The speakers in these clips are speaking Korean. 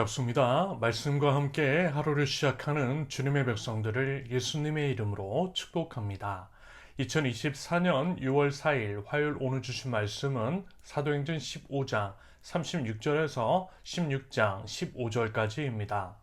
반갑습니다. 말씀과 함께 하루를 시작하는 주님의 백성들을 예수님의 이름으로 축복합니다. 2024년 6월 4일 화요일 오늘 주신 말씀은 사도행전 15장 36절에서 16장 15절까지입니다.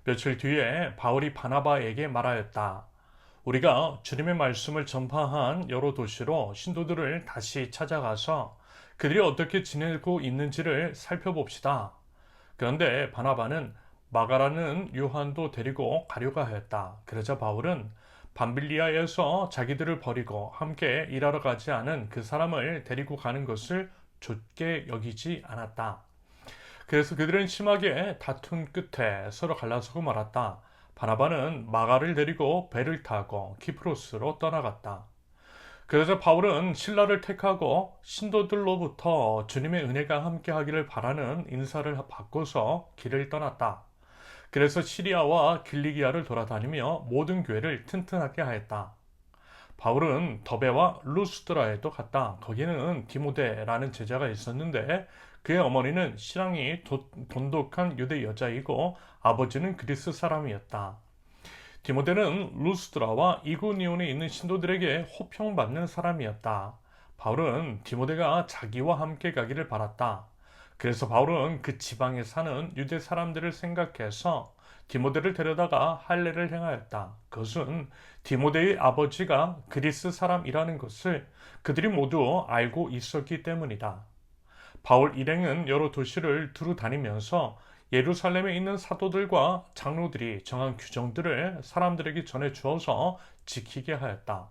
며칠 뒤에 바울이 바나바에게 말하였다. 우리가 주님의 말씀을 전파한 여러 도시로 신도들을 다시 찾아가서 그들이 어떻게 지내고 있는지를 살펴봅시다. 그런데 바나바는 마가라는 요한도 데리고 가려고 하였다. 그러자 바울은 밤빌리아에서 자기들을 버리고 함께 일하러 가지 않은 그 사람을 데리고 가는 것을 좋게 여기지 않았다. 그래서 그들은 심하게 다툰 끝에 서로 갈라서고 말았다. 바나바는 마가를 데리고 배를 타고 키프로스로 떠나갔다. 그래서 바울은 신라를 택하고 신도들로부터 주님의 은혜가 함께하기를 바라는 인사를 받고서 길을 떠났다. 그래서 시리아와 길리기아를 돌아다니며 모든 교회를 튼튼하게 하였다. 바울은 더베와 루스드라에도 갔다. 거기는 디모데라는 제자가 있었는데 그의 어머니는 신앙이 돈독한 유대 여자이고 아버지는 그리스 사람이었다. 디모데는 루스드라와 이고니온에 있는 신도들에게 호평받는 사람이었다. 바울은 디모데가 자기와 함께 가기를 바랐다. 그래서 바울은 그 지방에 사는 유대 사람들을 생각해서 디모데를 데려다가 할례를 행하였다. 그것은 디모데의 아버지가 그리스 사람이라는 것을 그들이 모두 알고 있었기 때문이다. 바울 일행은 여러 도시를 두루 다니면서 예루살렘에 있는 사도들과 장로들이 정한 규정들을 사람들에게 전해 주어서 지키게 하였다.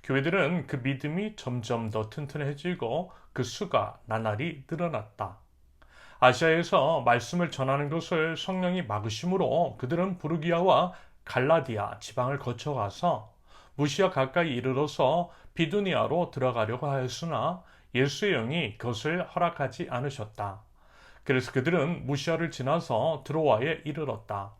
교회들은 그 믿음이 점점 더 튼튼해지고 그 수가 나날이 늘어났다. 아시아에서 말씀을 전하는 것을 성령이 막으심으로 그들은 부르기아와 갈라디아 지방을 거쳐가서 무시아 가까이 이르러서 비두니아로 들어가려고 하였으나 예수의 영이 그것을 허락하지 않으셨다. 그래서 그들은 무시아를 지나서 드로아에 이르렀다.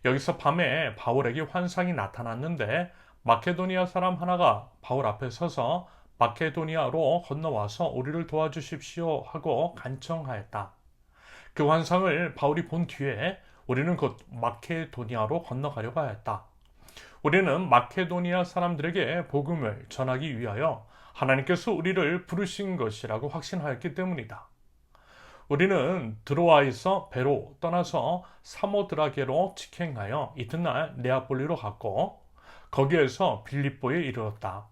여기서 밤에 바울에게 환상이 나타났는데 마케도니아 사람 하나가 바울 앞에 서서 마케도니아로 건너와서 우리를 도와주십시오 하고 간청하였다. 그 환상을 바울이 본 뒤에 우리는 곧 마케도니아로 건너가려고 하였다. 우리는 마케도니아 사람들에게 복음을 전하기 위하여 하나님께서 우리를 부르신 것이라고 확신하였기 때문이다. 우리는 드로아에서 배로 떠나서 사모드라게로 직행하여 이튿날 네아폴리로 갔고 거기에서 빌립보에 이르렀다.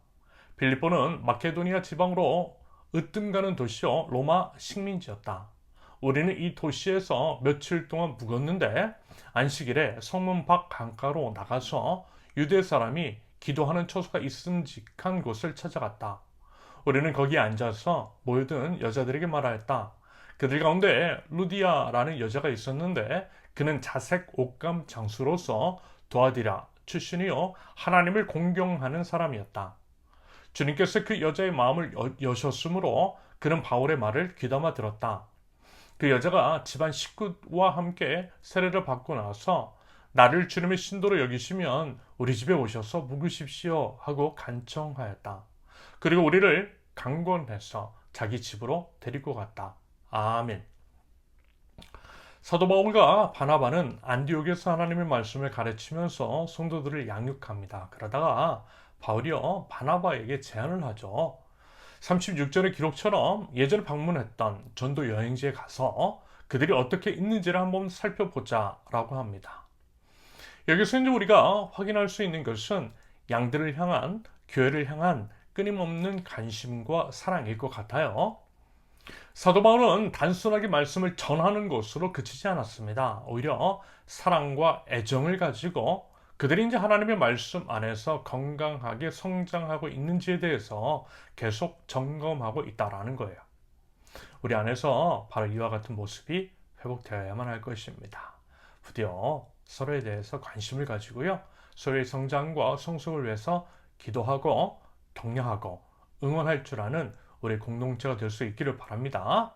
빌립보는 마케도니아 지방으로 으뜸가는 도시요 로마 식민지였다. 우리는 이 도시에서 며칠 동안 묵었는데 안식일에 성문 밖 강가로 나가서 유대 사람이 기도하는 처소가 있음직한 곳을 찾아갔다. 우리는 거기에 앉아서 모여든 여자들에게 말하였다. 그들 가운데 루디아라는 여자가 있었는데 그는 자색 옷감 장수로서 도아디라 출신이요 하나님을 공경하는 사람이었다. 주님께서 그 여자의 마음을 여셨으므로 그는 바울의 말을 귀담아 들었다. 그 여자가 집안 식구와 함께 세례를 받고 나서 나를 주님의 신도로 여기시면 우리 집에 오셔서 묵으십시오 하고 간청하였다. 그리고 우리를 강권해서 자기 집으로 데리고 갔다. 아멘. 사도 바울과 바나바는 안디옥에서 하나님의 말씀을 가르치면서 성도들을 양육합니다. 그러다가 바울이요 바나바에게 제안을 하죠. 36절의 기록처럼 예전에 방문했던 전도 여행지에 가서 그들이 어떻게 있는지를 한번 살펴보자 라고 합니다. 여기서 이제 우리가 확인할 수 있는 것은 양들을 향한 교회를 향한 끊임없는 관심과 사랑일 것 같아요. 사도 바울은 단순하게 말씀을 전하는 것으로 그치지 않았습니다. 오히려 사랑과 애정을 가지고 그들이 이제 하나님의 말씀 안에서 건강하게 성장하고 있는지에 대해서 계속 점검하고 있다라는 거예요. 우리 안에서 바로 이와 같은 모습이 회복되어야만 할 것입니다. 부디어 서로에 대해서 관심을 가지고요. 서로의 성장과 성숙을 위해서 기도하고 격려하고 응원할 줄 아는 우리 공동체가 될 수 있기를 바랍니다.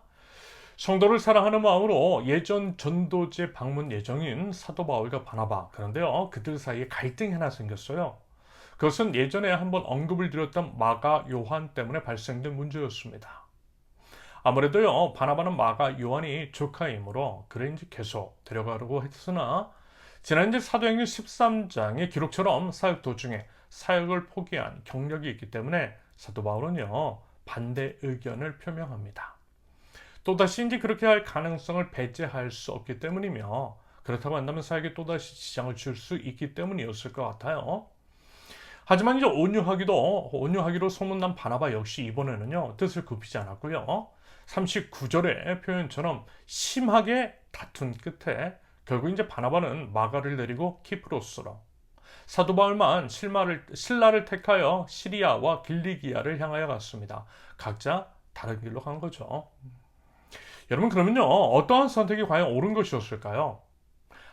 성도를 사랑하는 마음으로 예전 전도제 방문 예정인 사도 바울과 바나바, 그런데요 그들 사이에 갈등이 하나 생겼어요. 그것은 예전에 한번 언급을 드렸던 마가 요한 때문에 발생된 문제였습니다. 아무래도요, 바나바는 마가 요한이 조카이므로 그를 이제 계속 데려가려고 했으나 지난 이제 사도행전 13장의 기록처럼 사역 도중에 사역을 포기한 경력이 있기 때문에 사도 바울은요, 반대 의견을 표명합니다. 또다시 이제 그렇게 할 가능성을 배제할 수 없기 때문이며, 그렇다고 한다면 사역에 또다시 지장을 줄 수 있기 때문이었을 것 같아요. 하지만 이제 온유하기로 소문난 바나바 역시 이번에는요, 뜻을 굽히지 않았고요. 39절의 표현처럼 심하게 다툰 끝에 결국 이제 바나바는 마가를 데리고 키프로스로, 사도 바울만 신라를 택하여 시리아와 길리기아를 향하여 갔습니다. 각자 다른 길로 간 거죠. 여러분, 그러면요, 어떠한 선택이 과연 옳은 것이었을까요?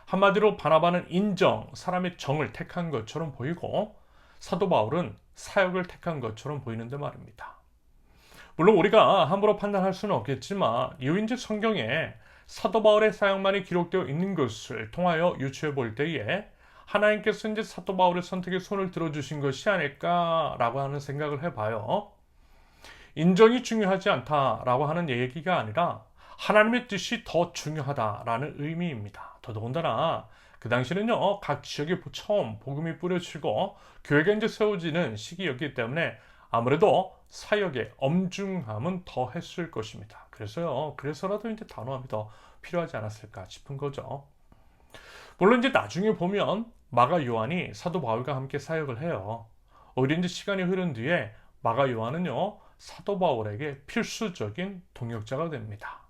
한마디로 바나바는 사람의 정을 택한 것처럼 보이고, 사도 바울은 사역을 택한 것처럼 보이는데 말입니다. 물론 우리가 함부로 판단할 수는 없겠지만 이후인지 성경에 사도 바울의 사역만이 기록되어 있는 것을 통하여 유추해 볼 때에 하나님께서 이제 사도 바울의 선택에 손을 들어주신 것이 아닐까라고 하는 생각을 해봐요. 인정이 중요하지 않다라고 하는 얘기가 아니라 하나님의 뜻이 더 중요하다라는 의미입니다. 더더군다나 그 당시는요, 각 지역에 처음 복음이 뿌려지고 교회가 이제 세워지는 시기였기 때문에 아무래도 사역의 엄중함은 더 했을 것입니다. 그래서라도 이제 단호함이 더 필요하지 않았을까 싶은 거죠. 물론 이제 나중에 보면 마가 요한이 사도 바울과 함께 사역을 해요. 오히려 이제 시간이 흐른 뒤에 마가 요한은요, 사도 바울에게 필수적인 동역자가 됩니다.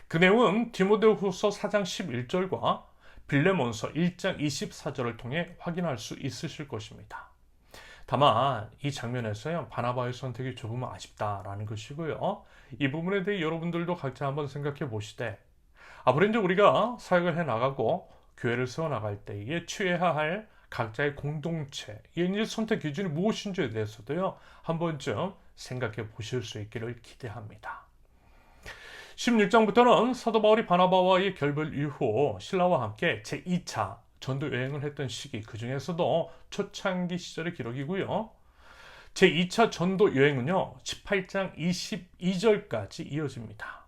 그 내용은 디모데후서 4장 11절과 빌레몬서 1장 24절을 통해 확인할 수 있으실 것입니다. 다만 이 장면에서요, 바나바의 선택이 조금 아쉽다라는 것이고요. 이 부분에 대해 여러분들도 각자 한번 생각해 보시되, 앞으로 이제 우리가 사역을 해 나가고 교회를 세워 나갈 때에 취해야 할 각자의 공동체, 이제 선택 기준이 무엇인지에 대해서도요, 한 번쯤 생각해 보실 수 있기를 기대합니다. 16장부터는 사도 바울이 바나바와의 결별 이후 신라와 함께 제2차 전도 여행을 했던 시기, 그 중에서도 초창기 시절의 기록이고요. 제2차 전도 여행은요, 18장 22절까지 이어집니다.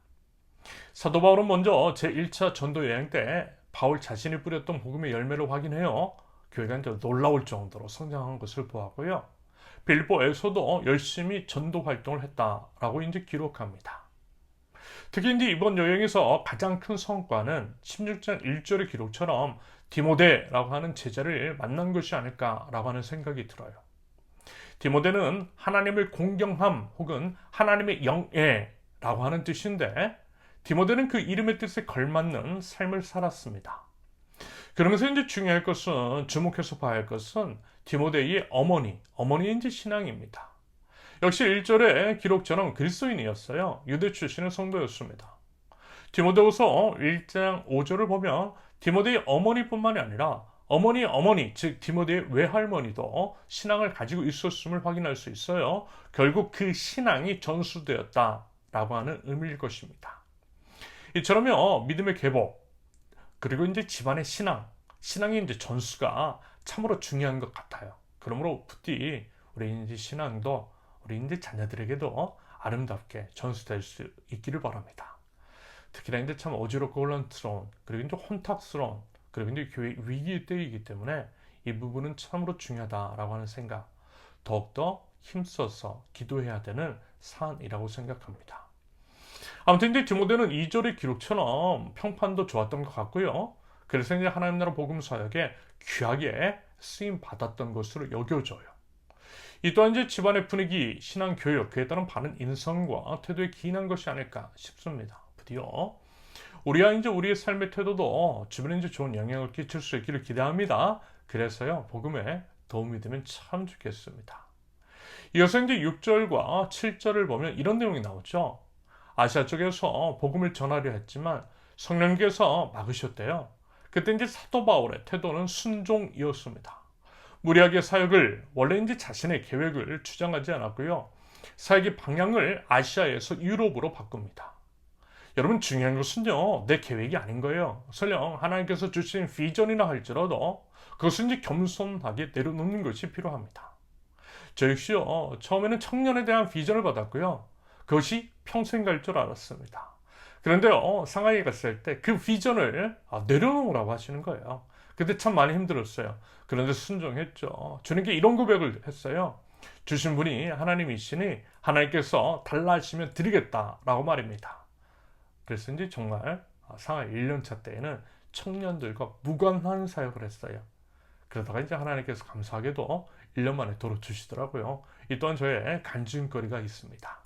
사도 바울은 먼저 제1차 전도 여행 때 바울 자신이 뿌렸던 복음의 열매를 확인해요. 교회가 이제 놀라울 정도로 성장한 것을 보았고요. 빌보에서도 열심히 전도 활동을 했다라고 이제 기록합니다. 특히 이제 이번 여행에서 가장 큰 성과는 16장 1절의 기록처럼 디모데라고 하는 제자를 만난 것이 아닐까라고 하는 생각이 들어요. 디모데는 하나님을 공경함 혹은 하나님의 영예라고 하는 뜻인데, 디모데는 그 이름의 뜻에 걸맞는 삶을 살았습니다. 그러면서 이제 주목해서 봐야 할 것은 디모데의 어머니의 이제 신앙입니다. 역시 1절의 기록처럼 그리스도인이었어요. 유대 출신의 성도였습니다. 디모데후서 1장 5절을 보면 디모데의 어머니뿐만이 아니라 어머니, 즉 디모데의 외할머니도 신앙을 가지고 있었음을 확인할 수 있어요. 결국 그 신앙이 전수되었다라고 하는 의미일 것입니다. 이처럼요, 믿음의 계복, 그리고 이제 집안의 신앙의 이제 전수가 참으로 중요한 것 같아요. 그러므로 부디 우리 이제 신앙도 우리 이제 자녀들에게도 아름답게 전수될 수 있기를 바랍니다. 특히나 이제 참 어지럽고 혼란스러운, 그리고 이제 혼탁스러운, 그리고 이제 교회 위기의 때이기 때문에 이 부분은 참으로 중요하다라고 하는 생각, 더욱더 힘써서 기도해야 되는 사안이라고 생각합니다. 아무튼 이제 디모데는 2절의 기록처럼 평판도 좋았던 것 같고요. 그래서 이제 하나님 나라 복음 사역에 귀하게 쓰임 받았던 것으로 여겨져요. 이 또한 이제 집안의 분위기, 신앙 교육, 그에 따른 바른 인성과 태도에 기인한 것이 아닐까 싶습니다. 부디요, 우리와 이제 우리의 삶의 태도도 주변에 이제 좋은 영향을 끼칠 수 있기를 기대합니다. 그래서요, 복음에 도움이 되면 참 좋겠습니다. 이어서 이제 6절과 7절을 보면 이런 내용이 나오죠. 아시아 쪽에서 복음을 전하려 했지만 성령께서 막으셨대요. 그때 이제 사도 바울의 태도는 순종이었습니다. 무리하게 사역을, 원래 이제 자신의 계획을 주장하지 않았고요. 사역의 방향을 아시아에서 유럽으로 바꿉니다. 여러분, 중요한 것은요, 내 계획이 아닌 거예요. 설령 하나님께서 주신 비전이나 할지라도 그것은 이제 겸손하게 내려놓는 것이 필요합니다. 저 역시요, 처음에는 청년에 대한 비전을 받았고요. 그것이 평생 갈 줄 알았습니다. 그런데요, 상하이에 갔을 때 그 비전을 내려놓으라고 하시는 거예요. 그때 참 많이 힘들었어요. 그런데 순종했죠. 주님께 이런 고백을 했어요. 주신 분이 하나님이시니 하나님께서 달라 하시면 드리겠다라고 말입니다. 그래서 이제 정말 상하이 1년차 때에는 청년들과 무관한 사역을 했어요. 그러다가 이제 하나님께서 감사하게도 1년 만에 도로 주시더라고요. 이 또한 저의 간증거리가 있습니다.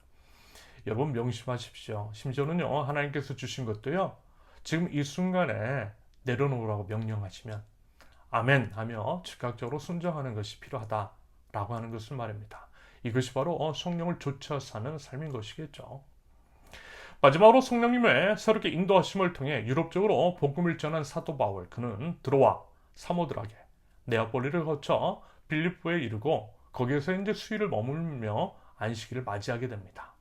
여러분 명심하십시오. 심지어는요, 하나님께서 주신 것도요, 지금 이 순간에 내려놓으라고 명령하시면 아멘 하며 즉각적으로 순종하는 것이 필요하다라고 하는 것을 말입니다. 이것이 바로 성령을 좇아 사는 삶인 것이겠죠. 마지막으로 성령님의 새롭게 인도하심을 통해 유럽 쪽으로 복음을 전한 사도 바울, 그는 드로아, 사모드라게, 네아폴리를 거쳐 빌립보에 이르고 거기에서 이제 수일을 머물며 안식일을 맞이하게 됩니다.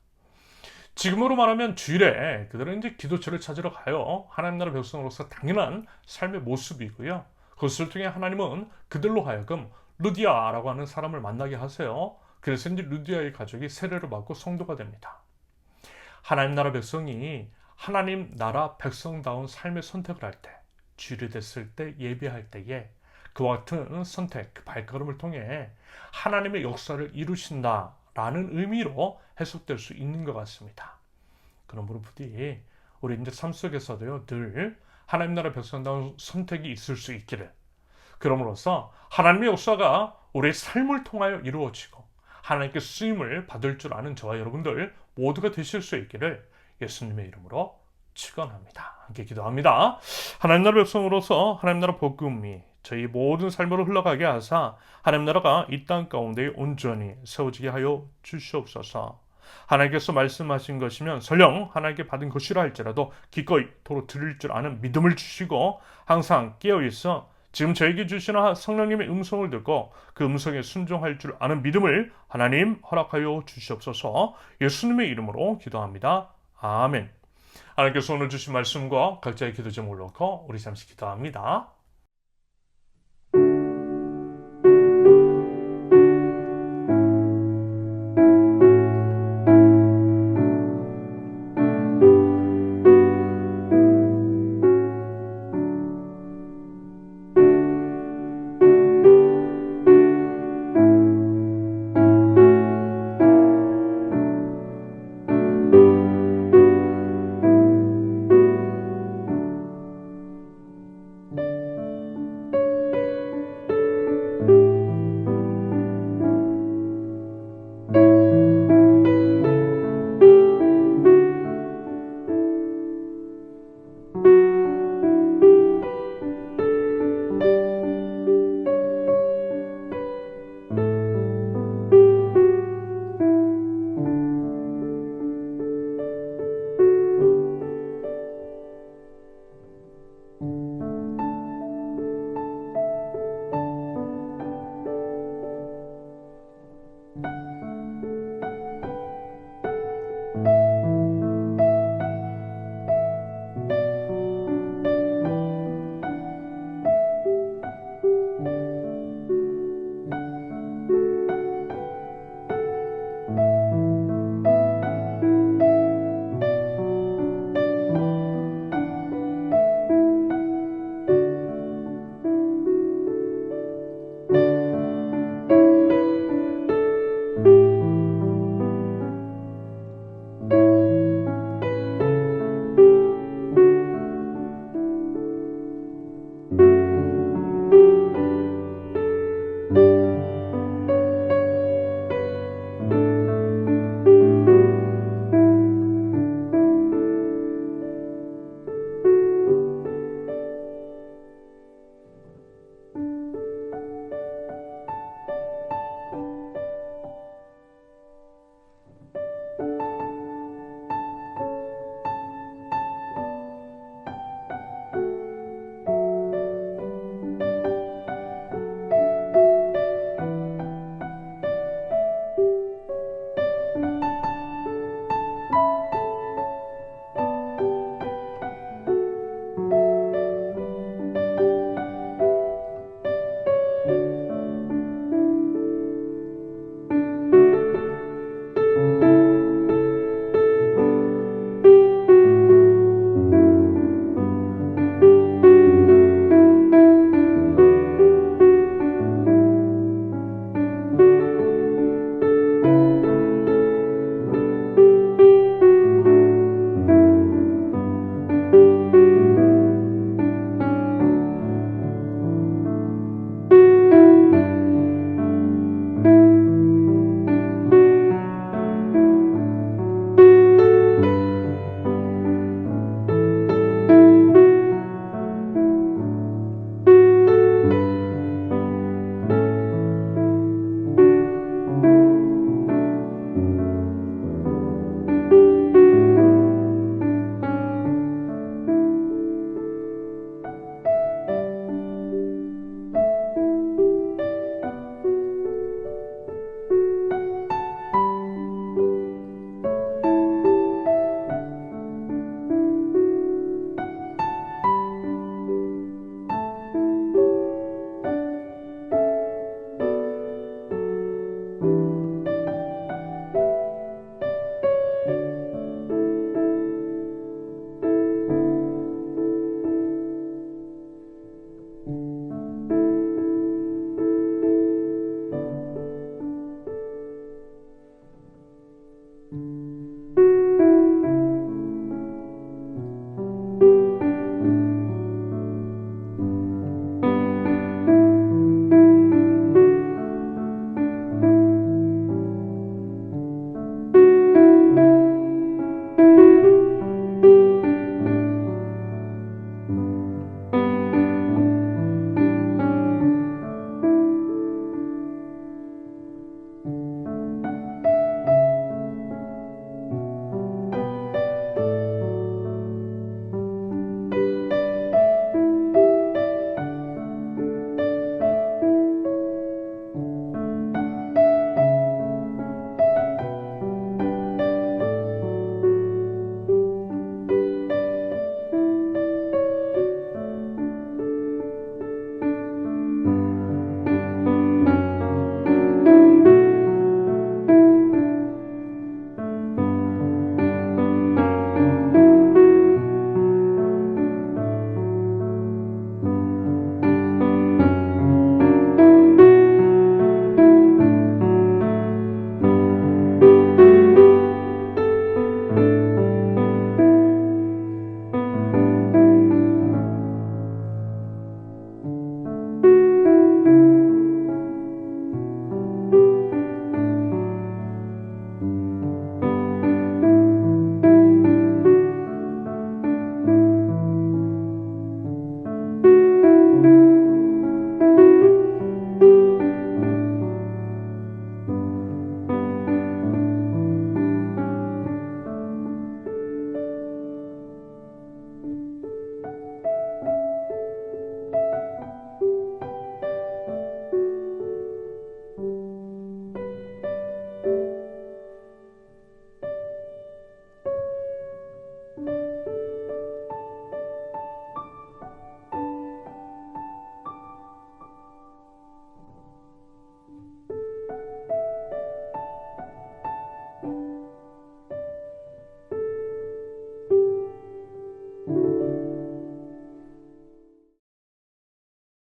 지금으로 말하면 주일에 그들은 이제 기도처를 찾으러 가요. 하나님 나라 백성으로서 당연한 삶의 모습이고요. 그것을 통해 하나님은 그들로 하여금 루디아라고 하는 사람을 만나게 하세요. 그래서 이제 루디아의 가족이 세례를 받고 성도가 됩니다. 하나님 나라 백성이 하나님 나라 백성다운 삶의 선택을 할 때, 주일이 됐을 때, 예배할 때에 그와 같은 선택, 그 발걸음을 통해 하나님의 역사를 이루신다라는 의미로 해석될 수 있는 것 같습니다. 그러므로 부디 우리 이제 삶 속에서도요, 늘 하나님 나라 백성다운 선택이 있을 수 있기를, 그럼으로써 하나님의 역사가 우리의 삶을 통하여 이루어지고 하나님께 쓰임을 받을 줄 아는 저와 여러분들 모두가 되실 수 있기를 예수님의 이름으로 축원합니다. 함께 기도합니다. 하나님 나라 백성으로서 하나님 나라 복음이 저희 모든 삶으로 흘러가게 하사 하나님 나라가 이 땅 가운데 온전히 세워지게 하여 주시옵소서. 하나님께서 말씀하신 것이면 설령 하나님께 받은 것이라 할지라도 기꺼이 도로 드릴 줄 아는 믿음을 주시고 항상 깨어있어 지금 저에게 주시는 성령님의 음성을 듣고 그 음성에 순종할 줄 아는 믿음을 하나님 허락하여 주시옵소서. 예수님의 이름으로 기도합니다. 아멘. 하나님께서 오늘 주신 말씀과 각자의 기도 제목을 놓고 우리 잠시 기도합니다.